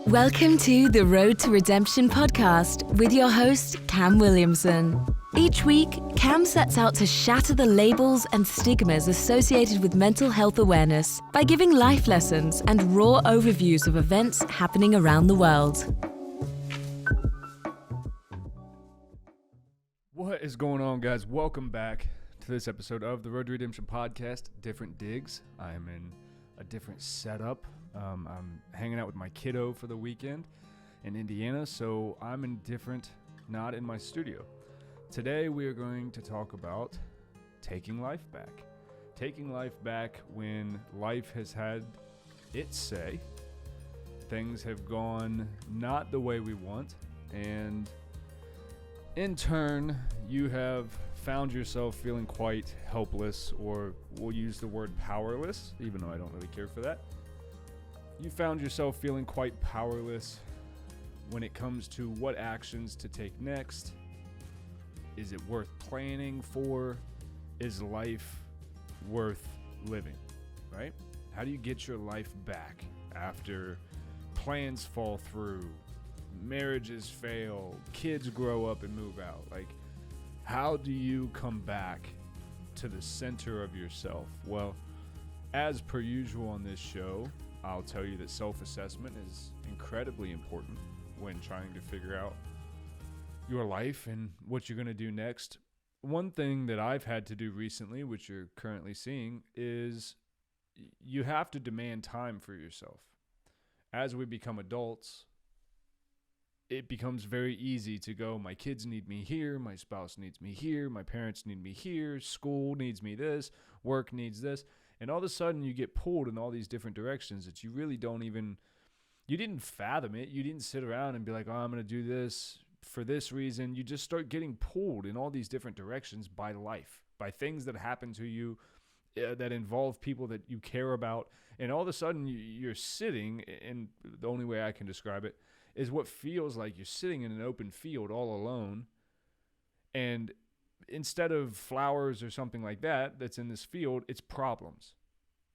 Welcome to the Road to Redemption podcast with your host, Cam Williamson. Each week, Cam sets out to shatter the labels and stigmas associated with mental health awareness by giving life lessons and raw overviews of events happening around the world. What is going on, guys? Welcome back to this episode of the Road to Redemption podcast, Different Digs. I am in a different setup. I'm hanging out with my kiddo for the weekend in Indiana, so I'm not in my studio. Today we are going to talk about taking life back. Taking life back when life has had its say. Things have gone not the way we want, and in turn, you have found yourself feeling quite helpless, or we'll use the word powerless, even though I don't really care for that. You found yourself feeling quite powerless when it comes to what actions to take next. Is it worth planning for? Is life worth living, right? How do you get your life back after plans fall through, marriages fail, kids grow up and move out? Like, how do you come back to the center of yourself? Well, as per usual on this show, I'll tell you that self-assessment is incredibly important when trying to figure out your life and what you're going to do next. One thing that I've had to do recently, which you're currently seeing, is you have to demand time for yourself. As we become adults, it becomes very easy to go, my kids need me here, my spouse needs me here, my parents need me here, school needs me this, work needs this. And all of a sudden you get pulled in all these different directions that you really you didn't fathom it. You didn't sit around and be like, oh, I'm going to do this for this reason. You just start getting pulled in all these different directions by life, by things that happen to you that involve people that you care about. And all of a sudden you're sitting, and the only way I can describe it is what feels like you're sitting in an open field all alone, and instead of flowers or something like that that's in this field, it's problems.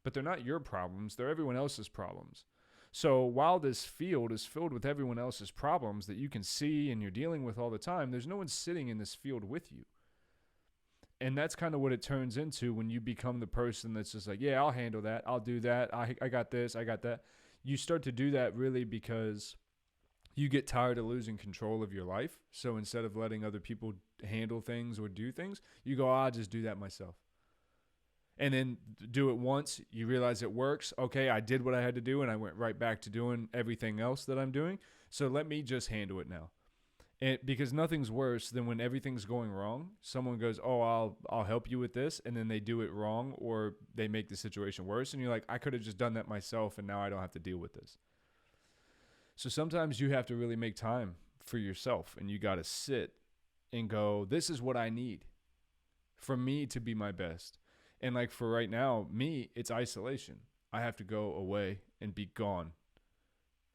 But they're not your problems, they're everyone else's problems. So while this field is filled with everyone else's problems that you can see and you're dealing with all the time, there's no one sitting in this field with you. And that's kind of what it turns into when you become the person that's just like, yeah, I'll handle that, I'll do that, I got this, I got that. You start to do that really because you get tired of losing control of your life. So instead of letting other people handle things or do things, you go, I'll just do that myself. And then do it once, you realize it works. Okay, I did what I had to do, and I went right back to doing everything else that I'm doing. So let me just handle it now. And because nothing's worse than when everything's going wrong, someone goes, oh, I'll help you with this, and then they do it wrong, or they make the situation worse, and you're like, I could have just done that myself, and now I don't have to deal with this. So sometimes you have to really make time for yourself, and you got to sit and go, this is what I need for me to be my best. And like for right now, me, it's isolation. I have to go away and be gone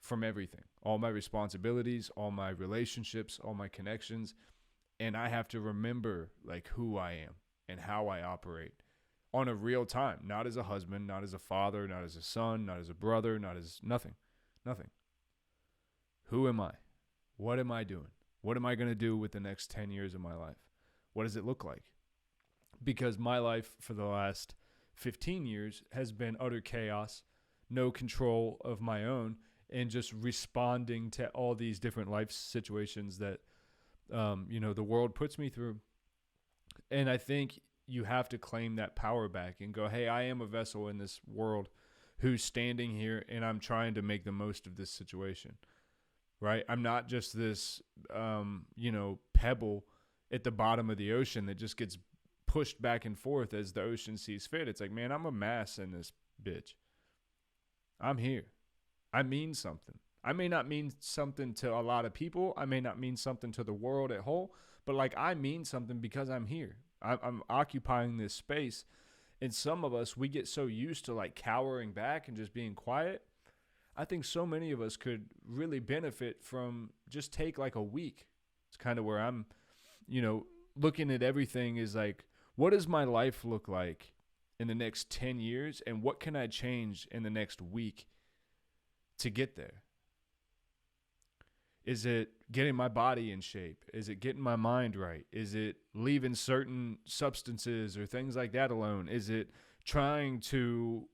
from everything, all my responsibilities, all my relationships, all my connections. And I have to remember like who I am and how I operate on a real time, not as a husband, not as a father, not as a son, not as a brother, not as nothing. Who am I? What am I doing? What am I going to do with the next 10 years of my life? What does it look like? Because my life for the last 15 years has been utter chaos, no control of my own, and just responding to all these different life situations that, the world puts me through. And I think you have to claim that power back and go, hey, I am a vessel in this world who's standing here, and I'm trying to make the most of this situation. Right? I'm not just this, pebble at the bottom of the ocean that just gets pushed back and forth as the ocean sees fit. It's like, man, I'm a mass in this bitch. I'm here. I mean something. I may not mean something to a lot of people. I may not mean something to the world at whole, but like I mean something because I'm here. I'm occupying this space. And some of us, we get so used to like cowering back and just being quiet. I think so many of us could really benefit from just take like a week. It's kind of where I'm, looking at everything is like, what does my life look like in the next 10 years, and what can I change in the next week to get there? Is it getting my body in shape? Is it getting my mind right? Is it leaving certain substances or things like that alone? Is it trying to,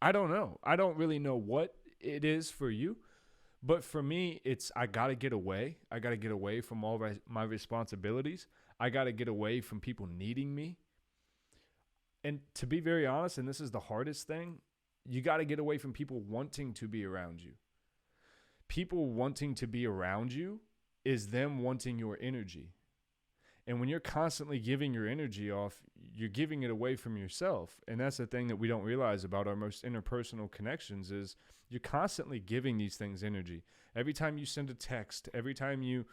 I don't know. I don't really know what it is for you. But for me, it's I got to get away. I got to get away from all my responsibilities. I got to get away from people needing me. And to be very honest, and this is the hardest thing, you got to get away from people wanting to be around you. People wanting to be around you is them wanting your energy. And when you're constantly giving your energy off, you're giving it away from yourself. And that's the thing that we don't realize about our most interpersonal connections is you're constantly giving these things energy. Every time you send a text, every time you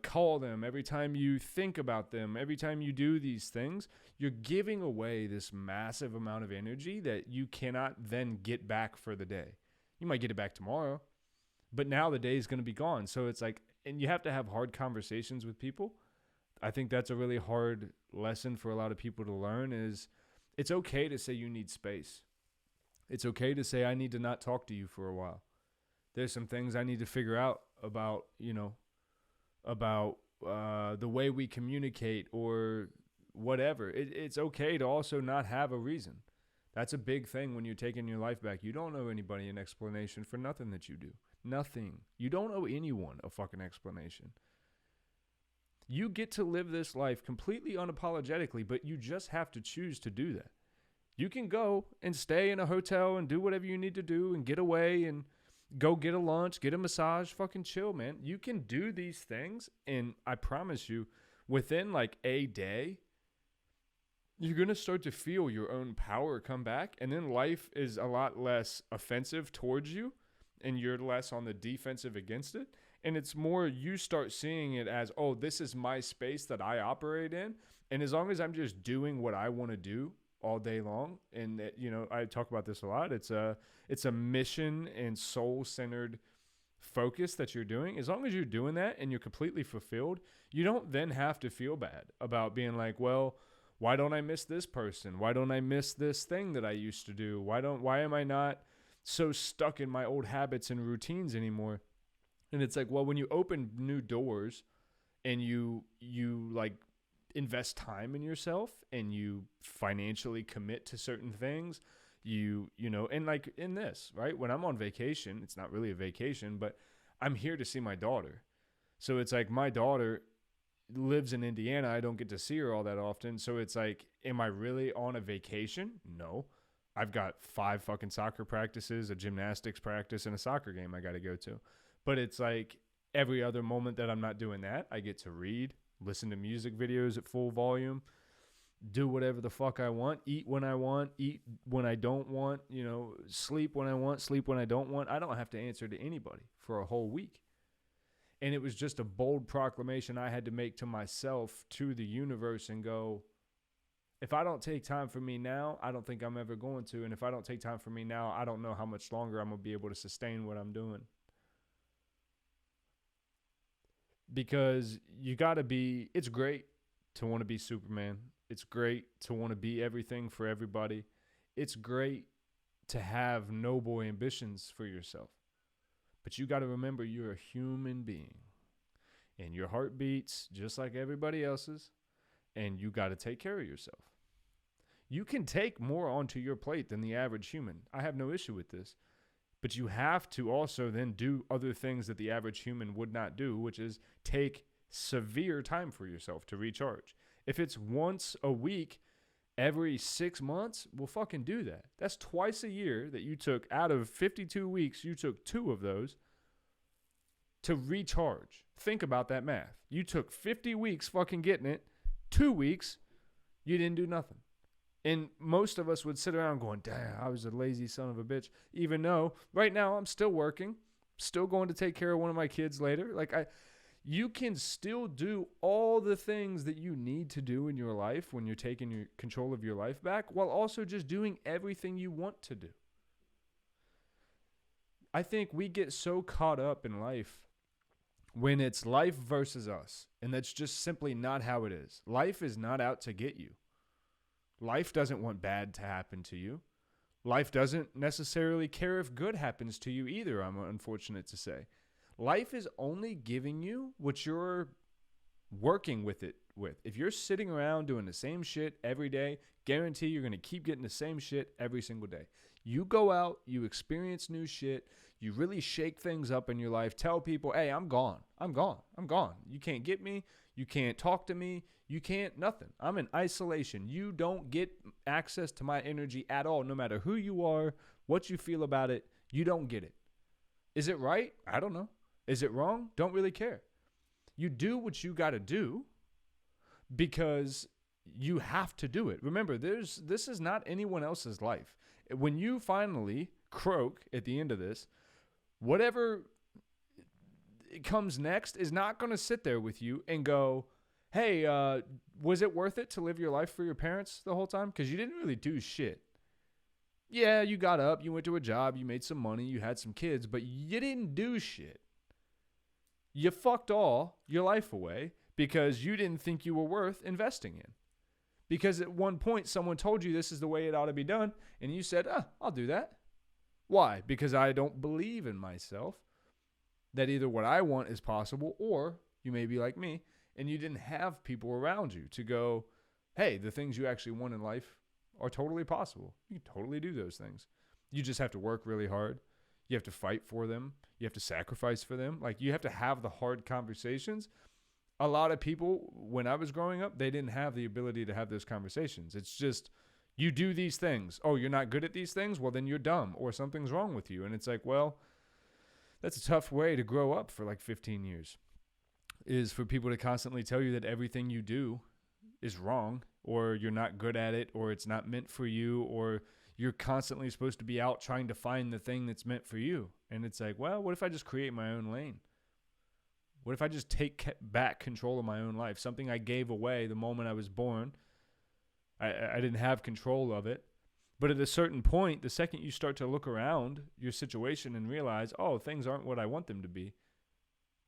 call them, every time you think about them, every time you do these things, you're giving away this massive amount of energy that you cannot then get back for the day. You might get it back tomorrow, but now the day is going to be gone. So it's like, and you have to have hard conversations with people. I think that's a really hard lesson for a lot of people to learn is it's okay to say you need space. It's okay to say I need to not talk to you for a while. There's some things I need to figure out about, the way we communicate or whatever. It's okay to also not have a reason. That's a big thing when you're taking your life back. You don't owe anybody an explanation for nothing that you do. Nothing. You don't owe anyone a fucking explanation. You get to live this life completely unapologetically, but you just have to choose to do that. You can go and stay in a hotel and do whatever you need to do and get away and go get a lunch, get a massage, fucking chill, man. You can do these things, and I promise you, within like a day, you're going to start to feel your own power come back, and then life is a lot less offensive towards you, and you're less on the defensive against it. And it's more you start seeing it as, oh, this is my space that I operate in. And as long as I'm just doing what I want to do all day long, and I talk about this a lot, it's a mission and soul-centered focus that you're doing. As long as you're doing that and you're completely fulfilled, you don't then have to feel bad about being like, well, why don't I miss this person? Why don't I miss this thing that I used to do? Why am I not so stuck in my old habits and routines anymore? And it's like, well, when you open new doors and you like invest time in yourself and you financially commit to certain things, and like in this, right? When I'm on vacation, it's not really a vacation, but I'm here to see my daughter. So it's like my daughter lives in Indiana. I don't get to see her all that often. So it's like, am I really on a vacation? No. I've got 5 fucking soccer practices, a gymnastics practice, and a soccer game I got to go to. But it's like every other moment that I'm not doing that, I get to read, listen to music videos at full volume, do whatever the fuck I want, eat when I want, eat when I don't want, sleep when I want, sleep when I don't want. I don't have to answer to anybody for a whole week. And it was just a bold proclamation I had to make to myself, to the universe, and go, if I don't take time for me now, I don't think I'm ever going to. And if I don't take time for me now, I don't know how much longer I'm going to be able to sustain what I'm doing. Because you got to be, it's great to want to be Superman. It's great to want to be everything for everybody. It's great to have noble ambitions for yourself. But you got to remember you're a human being. And your heart beats just like everybody else's. And you got to take care of yourself. You can take more onto your plate than the average human. I have no issue with this. But you have to also then do other things that the average human would not do, which is take severe time for yourself to recharge. If it's once a week, every 6 months, well, fucking do that. That's twice a year that you took out of 52 weeks, you took 2 of those to recharge. Think about that math. You took 50 weeks fucking getting it, 2 weeks, you didn't do nothing. And most of us would sit around going, damn, I was a lazy son of a bitch. Even though right now I'm still working, still going to take care of one of my kids later. You can still do all the things that you need to do in your life when you're taking your control of your life back, while also just doing everything you want to do. I think we get so caught up in life when it's life versus us. And that's just simply not how it is. Life is not out to get you. Life doesn't want bad to happen to you. Life doesn't necessarily care if good happens to you either, I'm unfortunate to say. Life is only giving you what you're working with it with. If you're sitting around doing the same shit every day, guarantee you're going to keep getting the same shit every single day. You go out, you experience new shit, you really shake things up in your life, tell people, hey, I'm gone. You can't get me. You can't talk to me. You can't nothing. I'm in isolation. You don't get access to my energy at all, no matter who you are, what you feel about it. You don't get it. Is it right? I don't know. Is it wrong? Don't really care. You do what you got to do because you have to do it. Remember, this is not anyone else's life. When you finally croak at the end of this, whatever comes next is not going to sit there with you and go, hey, was it worth it to live your life for your parents the whole time? Because you didn't really do shit. Yeah, you got up, you went to a job, you made some money, you had some kids, but you didn't do shit. You fucked all your life away because you didn't think you were worth investing in. Because at one point, someone told you this is the way it ought to be done, and you said, I'll do that. Why? Because I don't believe in myself that either what I want is possible, or you may be like me, and you didn't have people around you to go, hey, the things you actually want in life are totally possible. You can totally do those things. You just have to work really hard. You have to fight for them. You have to sacrifice for them. Like, you have to have the hard conversations. A lot of people, when I was growing up, they didn't have the ability to have those conversations. It's just, you do these things. Oh, you're not good at these things? Well, then you're dumb or something's wrong with you. And it's like, well, that's a tough way to grow up for like 15 years, is for people to constantly tell you that everything you do is wrong, or you're not good at it, or it's not meant for you, or you're constantly supposed to be out trying to find the thing that's meant for you. And it's like, well, what if I just create my own lane? What if I just take back control of my own life? Something I gave away the moment I was born. I didn't have control of it. But at a certain point, the second you start to look around your situation and realize, oh, things aren't what I want them to be,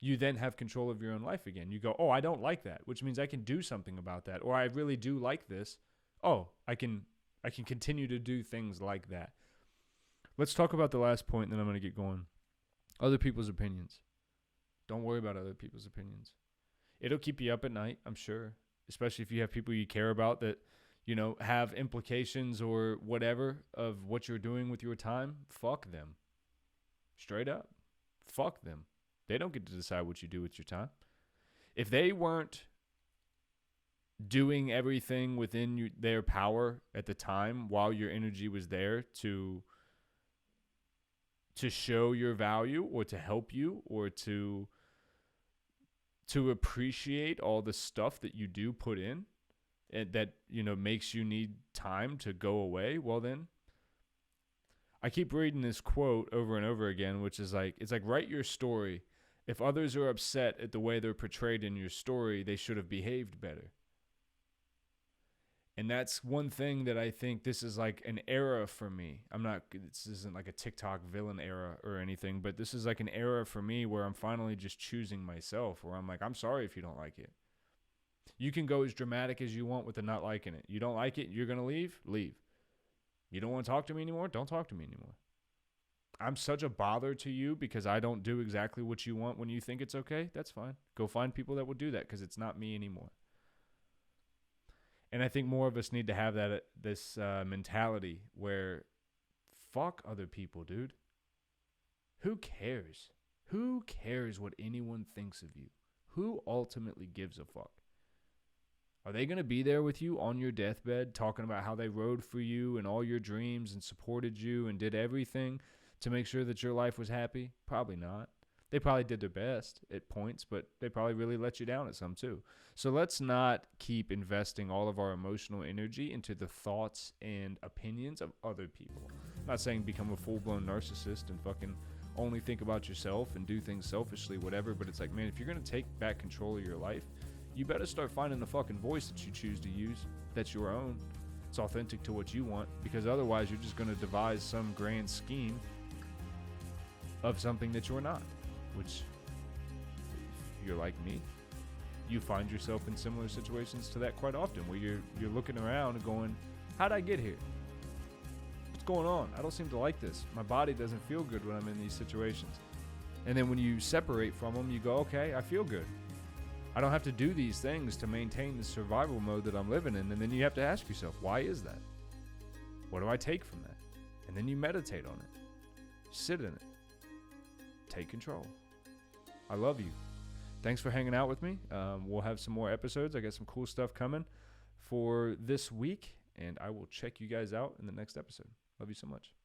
you then have control of your own life again. You go, oh, I don't like that, which means I can do something about that. Or I really do like this. Oh, I can continue to do things like that. Let's talk about the last point, and then I'm going to get going. Other people's opinions. Don't worry about other people's opinions. It'll keep you up at night, I'm sure, especially if you have people you care about that, you know, have implications or whatever of what you're doing with your time. Fuck them. Straight up. Fuck them. They don't get to decide what you do with your time. If they weren't doing everything within their power at the time while your energy was there to show your value or to help you or to appreciate all the stuff that you do put in and that, you know, makes you need time to go away, well then, I keep reading this quote over and over again, which is like, it's like, write your story. If others are upset at the way they're portrayed in your story, they should have behaved better. And that's one thing that I think this is like an era for me. This isn't like a TikTok villain era or anything, but this is like an era for me where I'm finally just choosing myself, where I'm like, I'm sorry if you don't like it. You can go as dramatic as you want with the not liking it. You don't like it, you're going to leave? Leave. You don't want to talk to me anymore? Don't talk to me anymore. I'm such a bother to you because I don't do exactly what you want when you think it's okay. That's fine. Go find people that will do that because it's not me anymore. And I think more of us need to have this mentality where fuck other people, dude. Who cares? Who cares what anyone thinks of you? Who ultimately gives a fuck? Are they going to be there with you on your deathbed talking about how they rode for you and all your dreams and supported you and did everything to make sure that your life was happy? Probably not. They probably did their best at points, but they probably really let you down at some too. So let's not keep investing all of our emotional energy into the thoughts and opinions of other people. I'm not saying become a full-blown narcissist and fucking only think about yourself and do things selfishly, whatever, but it's like, man, if you're going to take back control of your life, you better start finding the fucking voice that you choose to use that's your own. It's authentic to what you want, because otherwise you're just going to devise some grand scheme of something that you're not. Which, if you're like me, you find yourself in similar situations to that quite often, where you're looking around and going, how'd I get here? What's going on? I don't seem to like this. My body doesn't feel good when I'm in these situations. And then when you separate from them, you go, okay, I feel good. I don't have to do these things to maintain the survival mode that I'm living in. And then you have to ask yourself, why is that? What do I take from that? And then you meditate on it. Sit in it. Take control. I love you. Thanks for hanging out with me. We'll have some more episodes. I got some cool stuff coming for this week, and I will check you guys out in the next episode. Love you so much.